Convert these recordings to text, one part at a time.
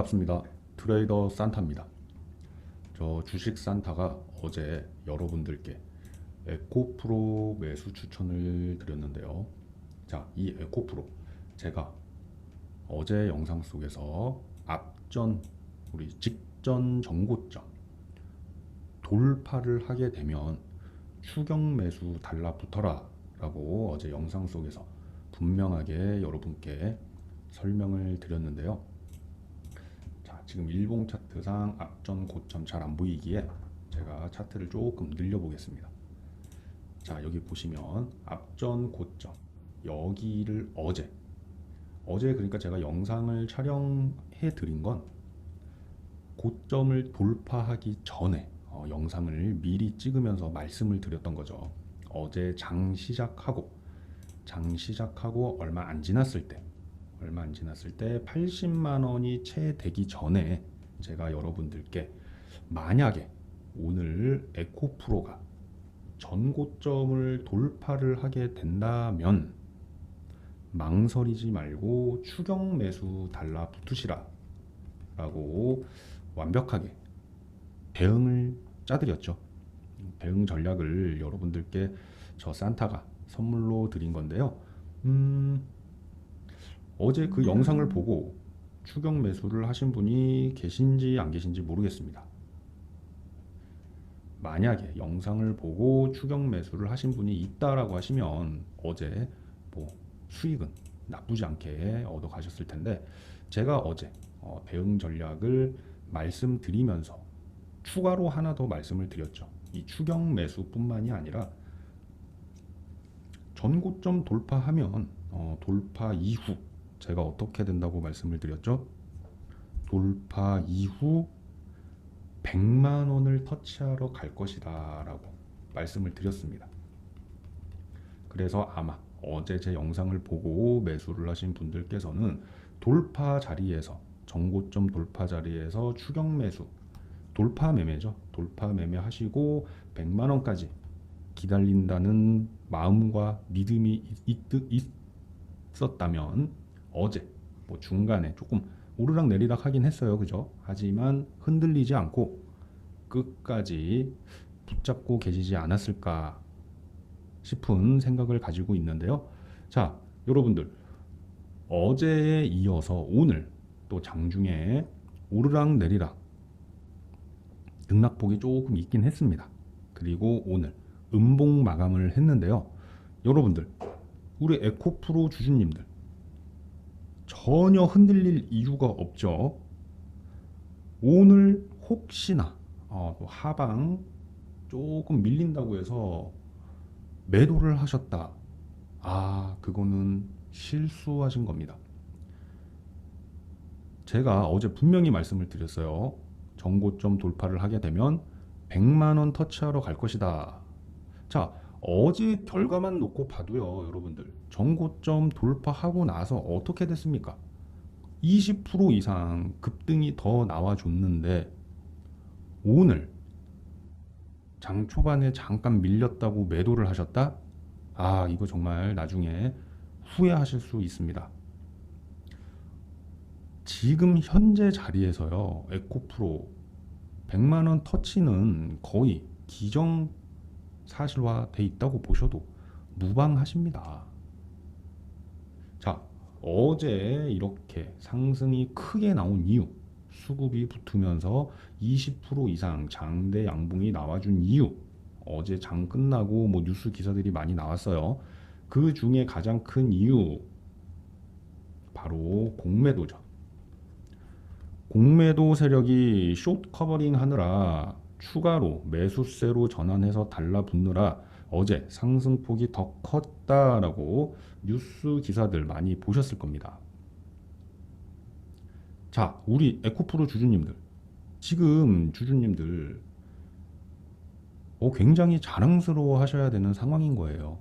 반갑습니다. 트레이더 산타입니다. 저 주식 산타가 어제 여러분들께 에코프로 매수 추천을 드렸는데요. 자, 이 에코프로 제가 어제 영상 속에서 앞전 우리 직전 전고점 돌파를 하게 되면 추격 매수 달라붙어라 라고 어제 영상 속에서 분명하게 여러분께 설명을 드렸는데요. 자, 지금 일봉 차트상 앞전 고점 잘 안 보이기에 제가 차트를 조금 늘려 보겠습니다. 자, 여기 보시면 앞전 고점 여기를 어제 그러니까 제가 영상을 촬영해 드린 건 고점을 돌파하기 전에 영상을 미리 찍으면서 말씀을 드렸던 거죠. 어제 장 시작하고 얼마 안 지났을 때 80만 원이 채 되기 전에 제가 여러분들께 만약에 오늘 에코프로가 전고점을 돌파를 하게 된다면 망설이지 말고 추격 매수 달라붙으시라 라고 완벽하게 대응을 짜드렸죠. 대응 전략을 여러분들께 저 산타가 선물로 드린 건데요. 어제 그 영상을 보고 추격 매수를 하신 분이 계신지 안 계신지 모르겠습니다. 만약에 영상을 보고 추격 매수를 하신 분이 있다라고 하시면 어제 뭐 수익은 나쁘지 않게 얻어 가셨을 텐데, 제가 어제 대응 전략을 말씀드리면서 추가로 하나 더 말씀을 드렸죠. 이 추격 매수뿐만이 아니라 전고점 돌파하면 돌파 이후 제가 어떻게 된다고 말씀을 드렸죠? 돌파 이후 100만 원을 터치하러 갈 것이다 라고 말씀을 드렸습니다. 그래서 아마 어제 제 영상을 보고 매수를 하신 분들께서는 돌파 자리에서 정고점 돌파 자리에서 추격 매수 돌파 매매죠. 돌파 매매 하시고 100만 원까지 기다린다는 마음과 믿음이 있었다면 어제 뭐 중간에 조금 오르락 내리락 하긴 했어요. 그죠? 하지만 흔들리지 않고 끝까지 붙잡고 계시지 않았을까 싶은 생각을 가지고 있는데요. 자, 여러분들 어제에 이어서 오늘 또 장중에 오르락 내리락 등락폭이 조금 있긴 했습니다. 그리고 오늘 음봉 마감을 했는데요. 여러분들 우리 에코프로 주주님들 전혀 흔들릴 이유가 없죠. 오늘 혹시나 하방 조금 밀린다고 해서 매도를 하셨다. 그거는 실수하신 겁니다. 제가 어제 분명히 말씀을 드렸어요. 정고점 돌파를 하게 되면 100만 원 터치하러 갈 것이다. 자, 어제 결과만 놓고 봐도요, 여러분들 정고점 돌파하고 나서 어떻게 됐습니까? 20% 이상 급등이 더 나와줬는데 오늘 장 초반에 잠깐 밀렸다고 매도를 하셨다? 이거 정말 나중에 후회하실 수 있습니다. 지금 현재 자리에서요, 에코프로 100만 원 터치는 거의 기정사실화 돼 있다고 보셔도 무방하십니다. 자, 어제 이렇게 상승이 크게 나온 이유, 수급이 붙으면서 20% 이상 장대 양봉이 나와준 이유, 어제 장 끝나고 뭐 뉴스 기사들이 많이 나왔어요. 그 중에 가장 큰 이유 바로 공매도죠. 공매도 세력이 숏 커버링 하느라 추가로 매수세로 전환해서 달라붙느라 어제 상승폭이 더 컸다라고 뉴스 기사들 많이 보셨을 겁니다. 자, 우리 에코프로 주주님들, 지금 주주님들 굉장히 자랑스러워 하셔야 되는 상황인 거예요.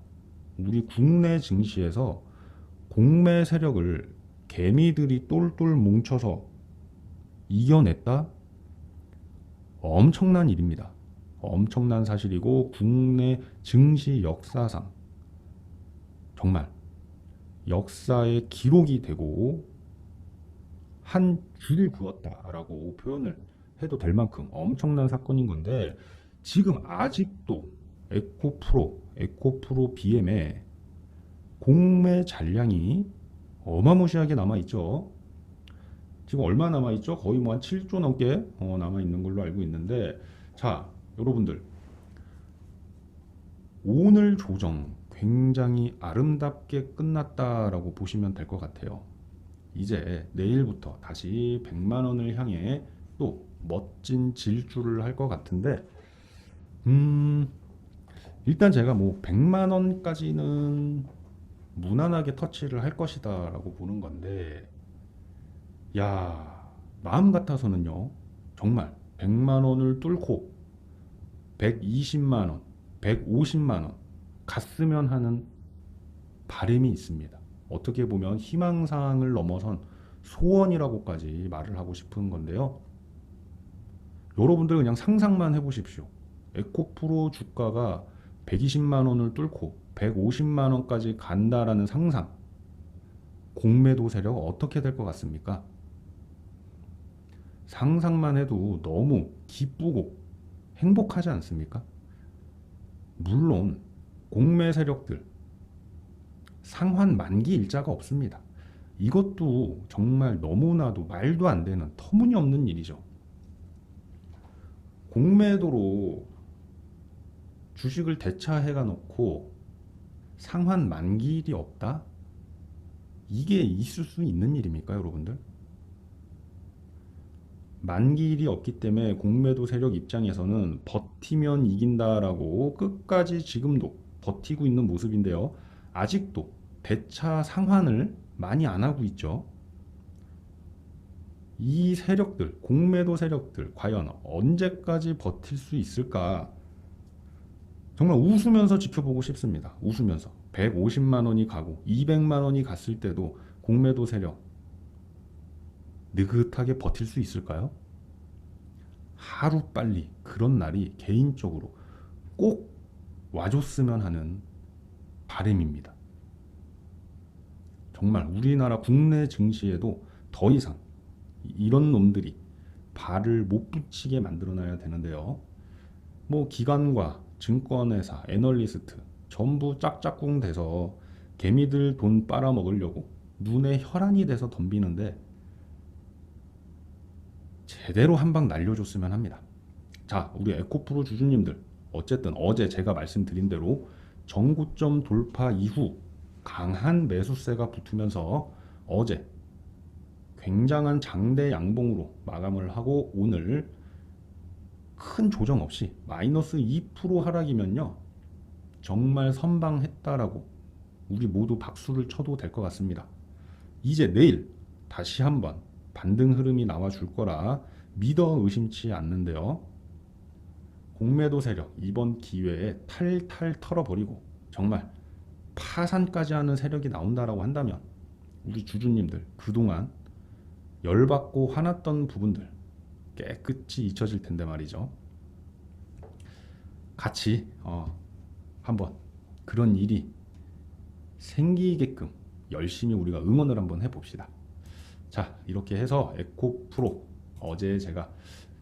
우리 국내 증시에서 공매 세력을 개미들이 똘똘 뭉쳐서 이겨냈다? 엄청난 일입니다. 엄청난 사실이고 국내 증시 역사상 정말 역사의 기록이 되고 한 줄을 그었다라고 표현을 해도 될 만큼 엄청난 사건인 건데 지금 아직도 에코프로 BM에 공매 잔량이 어마무시하게 남아있죠. 지금 얼마 남아있죠? 거의 뭐 한 7조 넘게 남아있는 걸로 알고 있는데 자, 여러분들 오늘 조정 굉장히 아름답게 끝났다라고 보시면 될 것 같아요. 이제 내일부터 다시 100만 원을 향해 또 멋진 질주를 할 것 같은데 일단 제가 뭐 100만 원까지는 무난하게 터치를 할 것이다라고 보는 건데 야, 마음 같아서는요. 정말 100만 원을 뚫고 120만 원, 150만 원 갔으면 하는 바람이 있습니다. 어떻게 보면 희망사항을 넘어선 소원이라고까지 말을 하고 싶은 건데요. 여러분들 그냥 상상만 해보십시오. 에코프로 주가가 120만 원을 뚫고 150만 원까지 간다라는 상상. 공매도 세력 어떻게 될 것 같습니까? 상상만 해도 너무 기쁘고 행복하지 않습니까? 물론 공매 세력들 상환 만기 일자가 없습니다. 이것도 정말 너무나도 말도 안 되는 터무니없는 일이죠. 공매도로 주식을 대차해가 놓고 상환 만기일이 없다? 이게 있을 수 있는 일입니까, 여러분들? 만기일이 없기 때문에 공매도 세력 입장에서는 버티면 이긴다라고 끝까지 지금도 버티고 있는 모습인데요. 아직도 대차 상환을 많이 안 하고 있죠. 이 세력들, 공매도 세력들 과연 언제까지 버틸 수 있을까? 정말 웃으면서 지켜보고 싶습니다. 웃으면서 150만 원이 가고 200만 원이 갔을 때도 공매도 세력 느긋하게 버틸 수 있을까요? 하루빨리 그런 날이 개인적으로 꼭 와줬으면 하는 바람입니다. 정말 우리나라 국내 증시에도 더 이상 이런 놈들이 발을 못 붙이게 만들어놔야 되는데요. 뭐 기관과 증권회사, 애널리스트 전부 짝짝꿍 돼서 개미들 돈 빨아먹으려고 눈에 혈안이 돼서 덤비는데 제대로 한 방 날려줬으면 합니다. 자, 우리 에코프로 주주님들 어쨌든 어제 제가 말씀드린 대로 정고점 돌파 이후 강한 매수세가 붙으면서 어제 굉장한 장대 양봉으로 마감을 하고 오늘 큰 조정 없이 마이너스 2% 하락이면요 정말 선방했다라고 우리 모두 박수를 쳐도 될 것 같습니다. 이제 내일 다시 한번 반등 흐름이 나와 줄 거라 믿어 의심치 않는데요. 공매도 세력 이번 기회에 탈탈 털어버리고 정말 파산까지 하는 세력이 나온다라고 한다면 우리 주주님들 그동안 열받고 화났던 부분들 깨끗이 잊혀질 텐데 말이죠. 같이 한번 그런 일이 생기게끔 열심히 우리가 응원을 한번 해봅시다. 자, 이렇게 해서 에코프로 어제 제가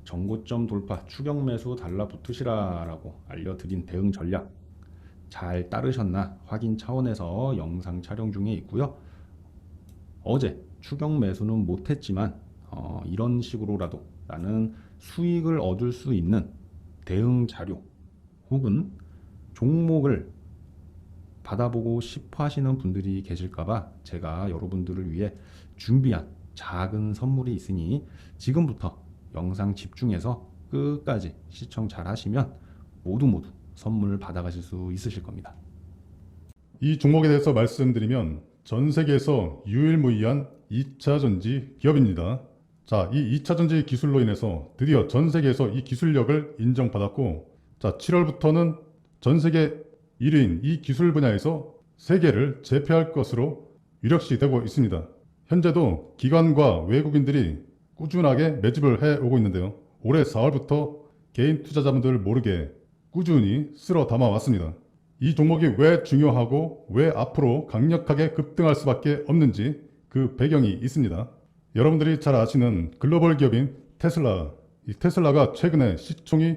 정고점 돌파 추격 매수 달라붙으시라라고 알려드린 대응 전략 잘 따르셨나 확인 차원에서 영상 촬영 중에 있고요. 어제 추격 매수는 못했지만 이런 식으로라도 나는 수익을 얻을 수 있는 대응 자료 혹은 종목을 받아보고 싶어 하시는 분들이 계실까봐 제가 여러분들을 위해 준비한 작은 선물이 있으니 지금부터 영상 집중해서 끝까지 시청 잘 하시면 모두 선물 받아가실 수 있으실 겁니다. 이 종목에 대해서 말씀드리면 전 세계에서 유일무이한 2차전지 기업입니다. 자, 이 2차전지 기술로 인해서 드디어 전 세계에서 이 기술력을 인정받았고, 자, 7월부터는 전 세계 1위인 이 기술 분야에서 세계를 제패할 것으로 유력시 되고 있습니다. 현재도 기관과 외국인들이 꾸준하게 매집을 해오고 있는데요. 올해 4월부터 개인 투자자분들 모르게 꾸준히 쓸어 담아왔습니다. 이 종목이 왜 중요하고 왜 앞으로 강력하게 급등할 수밖에 없는지 그 배경이 있습니다. 여러분들이 잘 아시는 글로벌 기업인 테슬라. 이 테슬라가 최근에 시총이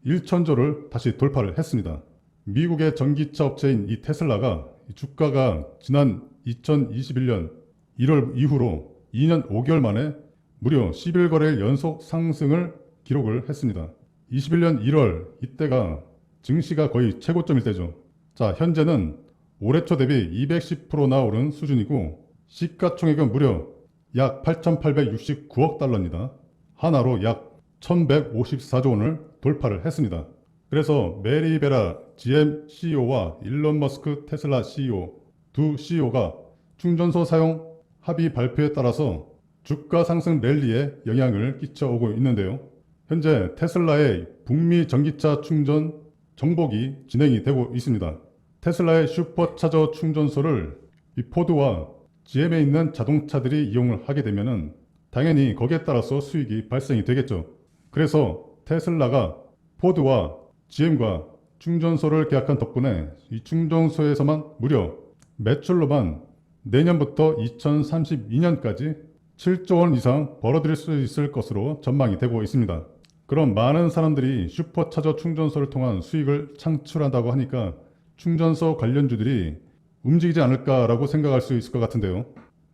1천조를 다시 돌파를 했습니다. 미국의 전기차 업체인 이 테슬라가 주가가 지난 2021년 1월 이후로 2년 5개월 만에 무려 11거래일 연속 상승을 기록을 했습니다. 21년 1월 이때가 증시가 거의 최고점일 때죠. 자, 현재는 올해 초 대비 210%나 오른 수준이고 시가총액은 무려 약 8,869억 달러입니다. 하나로 약 1,154조 원을 돌파를 했습니다. 그래서 메리 베라 GM CEO와 일론 머스크 테슬라 CEO 두 CEO가 충전소 사용 합의 발표에 따라서 주가 상승 랠리에 영향을 끼쳐오고 있는데요. 현재 테슬라의 북미 전기차 충전 정복이 진행이 되고 있습니다. 테슬라의 슈퍼차저 충전소를 이 포드와 GM에 있는 자동차들이 이용을 하게 되면은 당연히 거기에 따라서 수익이 발생이 되겠죠. 그래서 테슬라가 포드와 GM과 충전소를 계약한 덕분에 이 충전소에서만 무려 매출로만 내년부터 2032년까지 7조 원 이상 벌어들일 수 있을 것으로 전망이 되고 있습니다. 그럼 많은 사람들이 슈퍼차저 충전소를 통한 수익을 창출한다고 하니까 충전소 관련주들이 움직이지 않을까라고 생각할 수 있을 것 같은데요.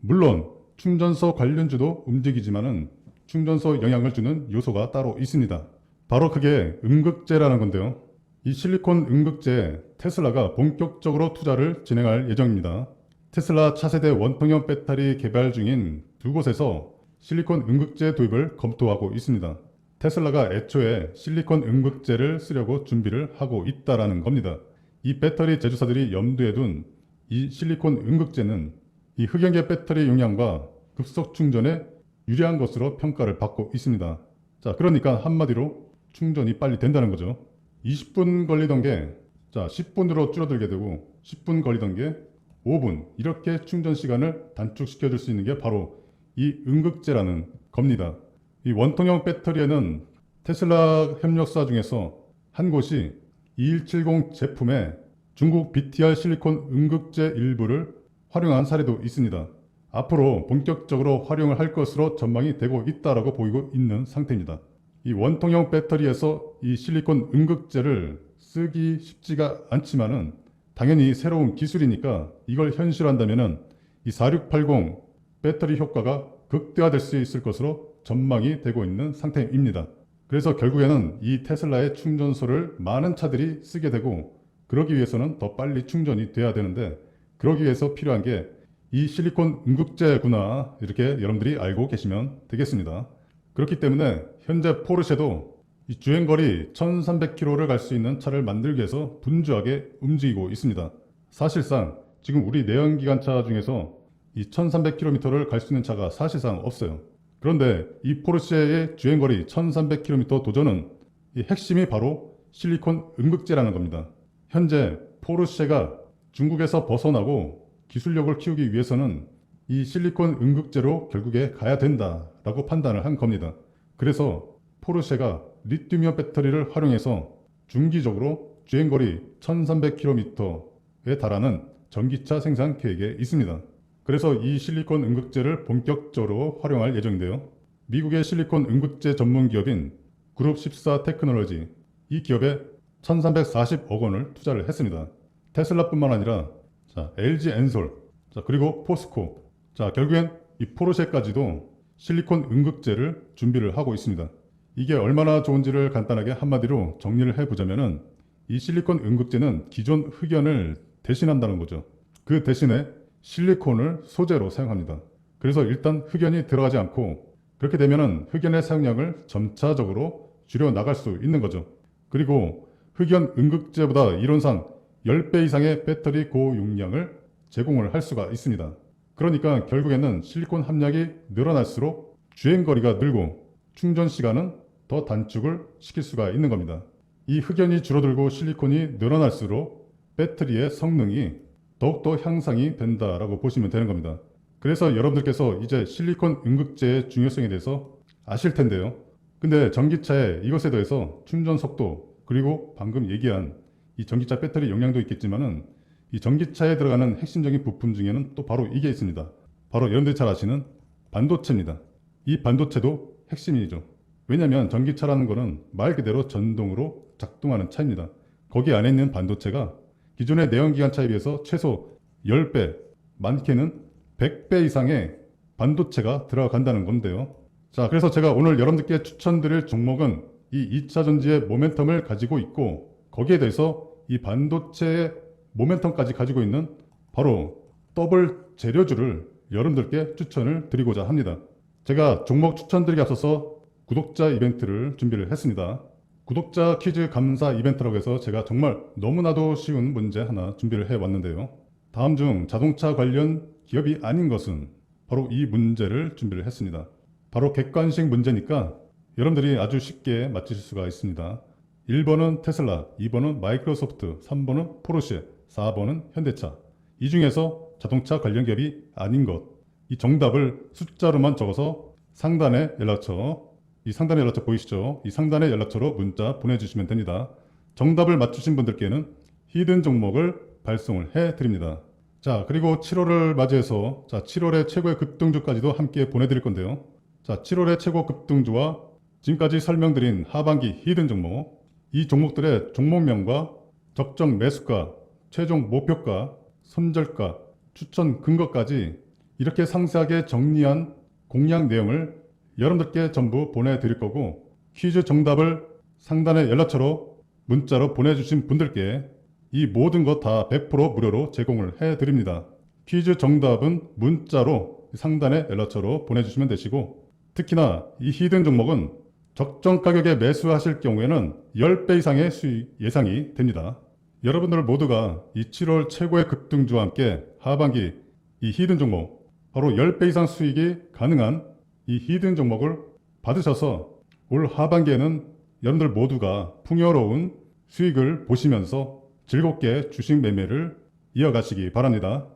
물론 충전소 관련주도 움직이지만은 충전소 영향을 주는 요소가 따로 있습니다. 바로 그게 음극재라는 건데요. 이 실리콘 음극재에 테슬라가 본격적으로 투자를 진행할 예정입니다. 테슬라 차세대 원통형 배터리 개발 중인 두 곳에서 실리콘 음극재 도입을 검토하고 있습니다. 테슬라가 애초에 실리콘 음극재를 쓰려고 준비를 하고 있다라는 겁니다. 이 배터리 제조사들이 염두에 둔 이 실리콘 음극재는 이 흑연계 배터리 용량과 급속 충전에 유리한 것으로 평가를 받고 있습니다. 자, 그러니까 한마디로 충전이 빨리 된다는 거죠. 20분 걸리던 게 10분으로 줄어들게 되고 10분 걸리던 게 5분 이렇게 충전 시간을 단축시켜 줄 수 있는 게 바로 이 음극재라는 겁니다. 이 원통형 배터리에는 테슬라 협력사 중에서 한 곳이 2170 제품에 중국 BTR 실리콘 음극재 일부를 활용한 사례도 있습니다. 앞으로 본격적으로 활용을 할 것으로 전망이 되고 있다라고 보이고 있는 상태입니다. 이 원통형 배터리에서 이 실리콘 음극재를 쓰기 쉽지가 않지만은 당연히 새로운 기술이니까 이걸 현실화한다면은 이 4680 배터리 효과가 극대화될 수 있을 것으로 전망이 되고 있는 상태입니다. 그래서 결국에는 이 테슬라의 충전소를 많은 차들이 쓰게 되고 그러기 위해서는 더 빨리 충전이 돼야 되는데 그러기 위해서 필요한 게 이 실리콘 음극재구나 이렇게 여러분들이 알고 계시면 되겠습니다. 그렇기 때문에 현재 포르쉐도 이 주행거리 1300km를 갈 수 있는 차를 만들기 위해서 분주하게 움직이고 있습니다. 사실상 지금 우리 내연기관차 중에서 이 1300km를 갈 수 있는 차가 사실상 없어요. 그런데 이 포르쉐의 주행거리 1300km 도전은 이 핵심이 바로 실리콘 음극재라는 겁니다. 현재 포르쉐가 중국에서 벗어나고 기술력을 키우기 위해서는 이 실리콘 음극재로 결국에 가야 된다라고 판단을 한 겁니다. 그래서 포르쉐가 리튬이온 배터리를 활용해서 중기적으로 주행거리 1300km에 달하는 전기차 생산 계획에 있습니다. 그래서 이 실리콘 음극재를 본격적으로 활용할 예정인데요. 미국의 실리콘 음극재 전문 기업인 그룹 14 테크놀로지 이 기업에 1340억 원을 투자를 했습니다. 테슬라뿐만 아니라 LG 엔솔 그리고 포스코 결국엔 이 포르쉐까지도 실리콘 음극재를 준비를 하고 있습니다. 이게 얼마나 좋은지를 간단하게 한마디로 정리를 해보자면은 이 실리콘 음극재는 기존 흑연을 대신한다는 거죠. 그 대신에 실리콘을 소재로 사용합니다. 그래서 일단 흑연이 들어가지 않고 그렇게 되면은 흑연의 사용량을 점차적으로 줄여 나갈 수 있는 거죠. 그리고 흑연 음극재보다 이론상 10배 이상의 배터리 고용량을 제공을 할 수가 있습니다. 그러니까 결국에는 실리콘 함량이 늘어날수록 주행거리가 늘고 충전 시간은 더 단축을 시킬 수가 있는 겁니다. 이 흑연이 줄어들고 실리콘이 늘어날수록 배터리의 성능이 더욱더 향상이 된다라고 보시면 되는 겁니다. 그래서 여러분들께서 이제 실리콘 음극재의 중요성에 대해서 아실 텐데요. 근데 전기차에 이것에 더해서 충전 속도 그리고 방금 얘기한 이 전기차 배터리 용량도 있겠지만은 이 전기차에 들어가는 핵심적인 부품 중에는 또 바로 이게 있습니다. 바로 여러분들이 잘 아시는 반도체입니다. 이 반도체도 핵심이죠. 왜냐하면 전기차라는 거는 말 그대로 전동으로 작동하는 차입니다. 거기 안에 있는 반도체가 기존의 내연기관차에 비해서 최소 10배, 많게는 100배 이상의 반도체가 들어간다는 건데요. 자, 그래서 제가 오늘 여러분들께 추천드릴 종목은 이 2차전지의 모멘텀을 가지고 있고 거기에 대해서 이 반도체의 모멘텀까지 가지고 있는 바로 더블 재료주를 여러분들께 추천을 드리고자 합니다. 제가 종목 추천드리기 앞서서 구독자 이벤트를 준비를 했습니다. 구독자 퀴즈 감사 이벤트라고 해서 제가 정말 너무나도 쉬운 문제 하나 준비를 해왔는데요. 다음 중 자동차 관련 기업이 아닌 것은 바로 이 문제를 준비를 했습니다. 바로 객관식 문제니까 여러분들이 아주 쉽게 맞히실 수가 있습니다. 1번은 테슬라, 2번은 마이크로소프트, 3번은 포르쉐, 4번은 현대차. 이 중에서 자동차 관련 기업이 아닌 것. 이 정답을 숫자로만 적어서 상단의 연락처, 이 상단의 연락처 보이시죠? 이 상단의 연락처로 문자 보내주시면 됩니다. 정답을 맞추신 분들께는 히든 종목을 발송을 해드립니다. 자, 그리고 7월을 맞이해서 7월의 최고의 급등주까지도 함께 보내드릴 건데요. 자, 7월의 최고 급등주와 지금까지 설명드린 하반기 히든 종목, 이 종목들의 종목명과 적정 매수가, 최종 목표가, 손절가, 추천 근거까지 이렇게 상세하게 정리한 공략 내용을 여러분들께 전부 보내드릴 거고 퀴즈 정답을 상단의 연락처로 문자로 보내주신 분들께 이 모든 것 다 100% 무료로 제공을 해드립니다. 퀴즈 정답은 문자로 상단의 연락처로 보내주시면 되시고 특히나 이 히든 종목은 적정 가격에 매수하실 경우에는 10배 이상의 수익 예상이 됩니다. 여러분들 모두가 이 7월 최고의 급등주와 함께 하반기 이 히든 종목 바로 10배 이상 수익이 가능한 이 히든 종목을 받으셔서 올 하반기에는 여러분들 모두가 풍요로운 수익을 보시면서 즐겁게 주식 매매를 이어가시기 바랍니다.